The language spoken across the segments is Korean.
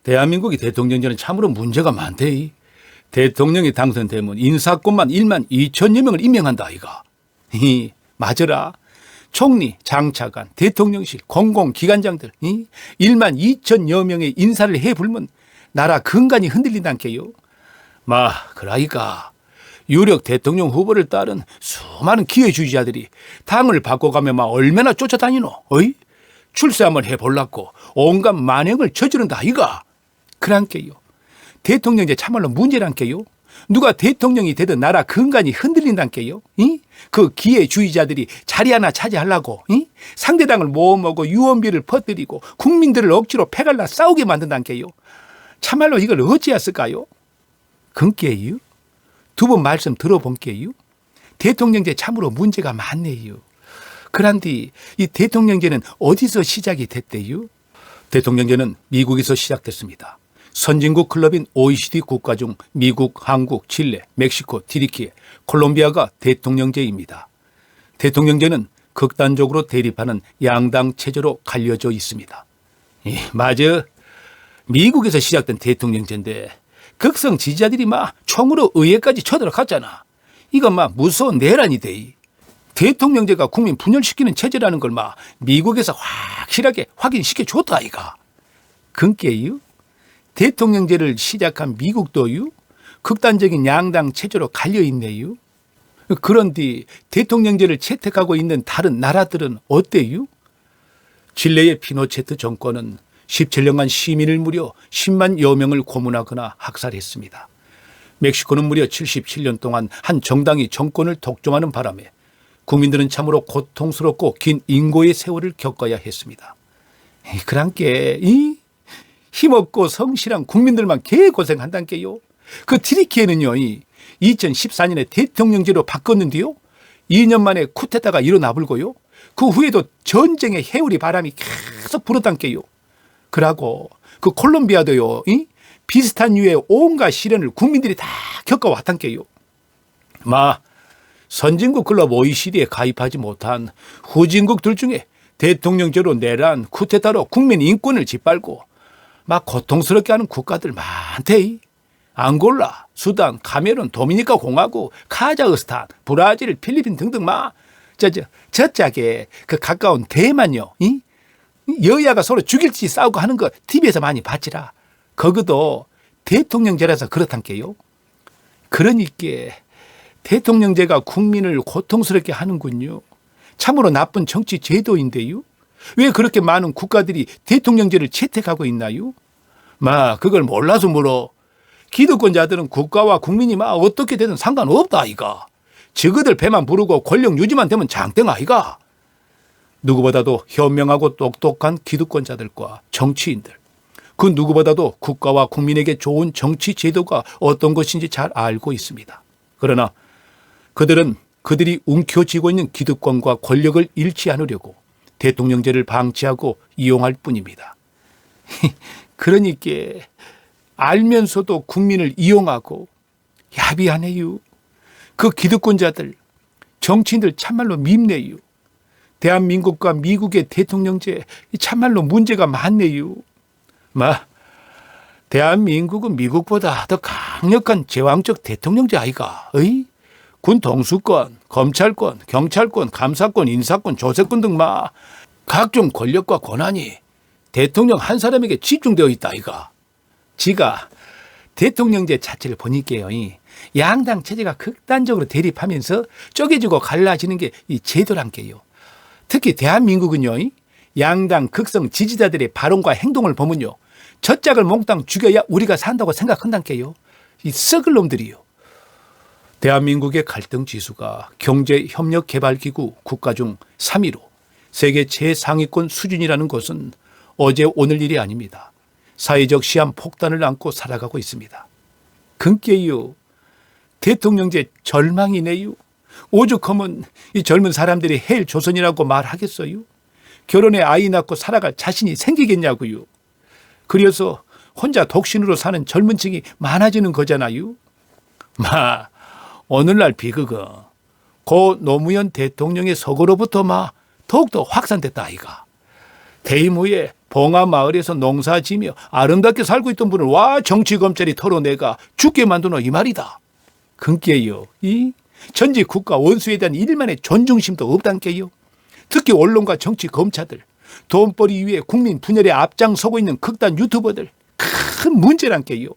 대한민국이 대통령제는 참으로 문제가 많대. 대통령이 당선되면 인사권만 1만 2천여 명을 임명한다 아이가. 맞으라. 총리, 장차관, 대통령실, 공공기관장들 1만 2천여 명의 인사를 해불면 나라 근간이 흔들린다니까요. 그라이까 유력 대통령 후보를 따른 수많은 기회주의자들이 당을 바꿔가며 얼마나 쫓아다니노. 어이? 출세 한번 해볼라고 온갖 만행을 저지른다 아이가. 그란께요. 대통령제 참말로 문제란께요. 누가 대통령이 되든 나라 근간이 흔들린다니까요. 그 기회주의자들이 자리 하나 차지하려고 상대당을 모험하고 유언비를 퍼뜨리고 국민들을 억지로 패갈라 싸우게 만든다니까요. 참말로 이걸 어찌했을까요? 근께요. 두 분 말씀 들어본게요. 대통령제 참으로 문제가 많네요. 그런데 이 대통령제는 어디서 시작이 됐대요? 대통령제는 미국에서 시작됐습니다. 선진국 클럽인 OECD 국가 중 미국, 한국, 칠레, 멕시코, 티리키, 콜롬비아가 대통령제입니다. 대통령제는 극단적으로 대립하는 양당 체제로 갈려져 있습니다. 맞아. 미국에서 시작된 대통령제인데 극성 지지자들이 총으로 의회까지 쳐들어갔잖아. 이건 무서운 내란이 돼. 대통령제가 국민 분열시키는 체제라는 걸 미국에서 확실하게 확인시켜 줬다 아이가. 근께요. 대통령제를 시작한 미국도요. 극단적인 양당 체제로 갈려 있네요. 그런데 대통령제를 채택하고 있는 다른 나라들은 어때요? 칠레의 피노체트 정권은 17년간 시민을 무려 10만여 명을 고문하거나 학살했습니다. 멕시코는 무려 77년 동안 한 정당이 정권을 독점하는 바람에 국민들은 참으로 고통스럽고 긴 인고의 세월을 겪어야 했습니다. 그랑께 힘없고 성실한 국민들만 개고생한다니까요. 그 티리키에는요, 2014년에 대통령제로 바꿨는데요. 2년 만에 쿠데타가 일어나불고요. 그 후에도 전쟁의 해오리 바람이 계속 불었다니까요. 그러고 그 콜롬비아도요, 비슷한 유의 온갖 시련을 국민들이 다 겪어왔다니까요. 선진국 클럽 OECD에 가입하지 못한 후진국들 중에 대통령제로 내란, 쿠데타로 국민 인권을 짓밟고 고통스럽게 하는 국가들 많대. 앙골라, 수단, 카메룬, 도미니카 공화국, 카자흐스탄, 브라질, 필리핀 등등 저짝에 그 가까운 대만요. 여야가 서로 죽일지 싸우고 하는 거 TV에서 많이 봤지라. 거기도 대통령제라서 그렇단께요. 그러니까 대통령제가 국민을 고통스럽게 하는군요. 참으로 나쁜 정치 제도인데요. 왜 그렇게 많은 국가들이 대통령제를 채택하고 있나요? 그걸 몰라서 물어. 기득권자들은 국가와 국민이 어떻게 되든 상관없다 아이가. 저그들 배만 부르고 권력 유지만 되면 장땡 아이가. 누구보다도 현명하고 똑똑한 기득권자들과 정치인들, 그 누구보다도 국가와 국민에게 좋은 정치 제도가 어떤 것인지 잘 알고 있습니다. 그러나 그들은 그들이 움켜쥐고 있는 기득권과 권력을 잃지 않으려고 대통령제를 방치하고 이용할 뿐입니다. 그러니까 알면서도 국민을 이용하고 야비하네요. 그 기득권자들, 정치인들 참말로 밉네요. 대한민국과 미국의 대통령제 참말로 문제가 많네요. 대한민국은 미국보다 더 강력한 제왕적 대통령제 아이가. 군 통수권, 검찰권, 경찰권, 감사권, 인사권, 조세권 등 각종 권력과 권한이 대통령 한 사람에게 집중되어 있다 아이가. 지가 대통령제 자체를 보니까요. 양당 체제가 극단적으로 대립하면서 쪼개지고 갈라지는 게 이 제도란게요. 특히 대한민국은요. 양당 극성 지지자들의 발언과 행동을 보면요. 젖짝을 몽땅 죽여야 우리가 산다고 생각한다니까요. 이 썩을 놈들이요. 대한민국의 갈등 지수가 경제협력개발기구 국가 중 3위로 세계 최상위권 수준이라는 것은 어제 오늘 일이 아닙니다. 사회적 시한 폭탄을 안고 살아가고 있습니다. 근께요. 대통령제 절망이네요. 오죽하면 이 젊은 사람들이 헬 조선이라고 말하겠어요? 결혼해 아이 낳고 살아갈 자신이 생기겠냐고요. 그래서 혼자 독신으로 사는 젊은 층이 많아지는 거잖아요. 오늘날 비극은 고 노무현 대통령의 서거로부터 더욱더 확산됐다 아이가. 퇴임 후에 봉화마을에서 농사지며 아름답게 살고 있던 분을 와 정치검찰이 털어내가 죽게 만드노 이 말이다. 근께요. 이 전직 국가 원수에 대한 일만의 존중심도 없단께요. 특히 언론과 정치 검사들, 돈벌이 위해 국민 분열에 앞장서고 있는 극단 유튜버들 큰 문제란께요.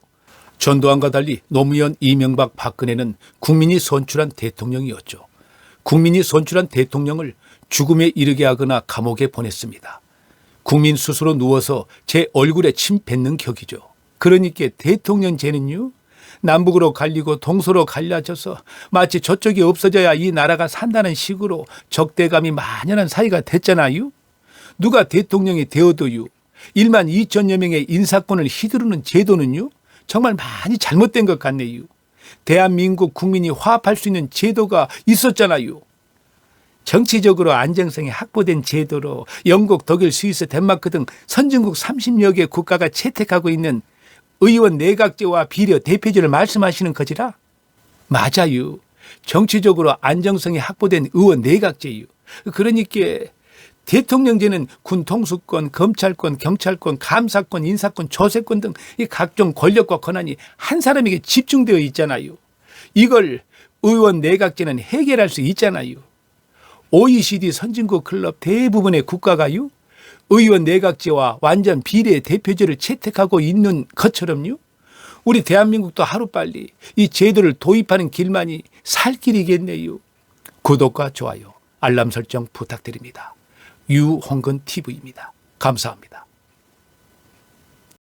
전두환과 달리 노무현, 이명박, 박근혜는 국민이 선출한 대통령이었죠. 국민이 선출한 대통령을 죽음에 이르게 하거나 감옥에 보냈습니다. 국민 스스로 누워서 제 얼굴에 침 뱉는 격이죠. 그러니까 대통령제는요, 남북으로 갈리고 동서로 갈라져서 마치 저쪽이 없어져야 이 나라가 산다는 식으로 적대감이 만연한 사이가 됐잖아요. 누가 대통령이 되어도요, 1만 2천여 명의 인사권을 휘두르는 제도는요, 정말 많이 잘못된 것 같네요. 대한민국 국민이 화합할 수 있는 제도가 있었잖아요. 정치적으로 안정성이 확보된 제도로 영국, 독일, 스위스, 덴마크 등 선진국 30여 개 국가가 채택하고 있는 의원 내각제와 비례 대표제를 말씀하시는 거지라? 맞아요. 정치적으로 안정성이 확보된 의원 내각제요. 그러니까 대통령제는 군 통수권, 검찰권, 경찰권, 감사권, 인사권, 조세권 등 이 각종 권력과 권한이 한 사람에게 집중되어 있잖아요. 이걸 의원 내각제는 해결할 수 있잖아요. OECD 선진국 클럽 대부분의 국가가요, 의원 내각제와 완전 비례 대표제를 채택하고 있는 것처럼요, 우리 대한민국도 하루빨리 이 제도를 도입하는 길만이 살 길이겠네요. 구독과 좋아요, 알람 설정 부탁드립니다. 유홍근 TV입니다. 감사합니다.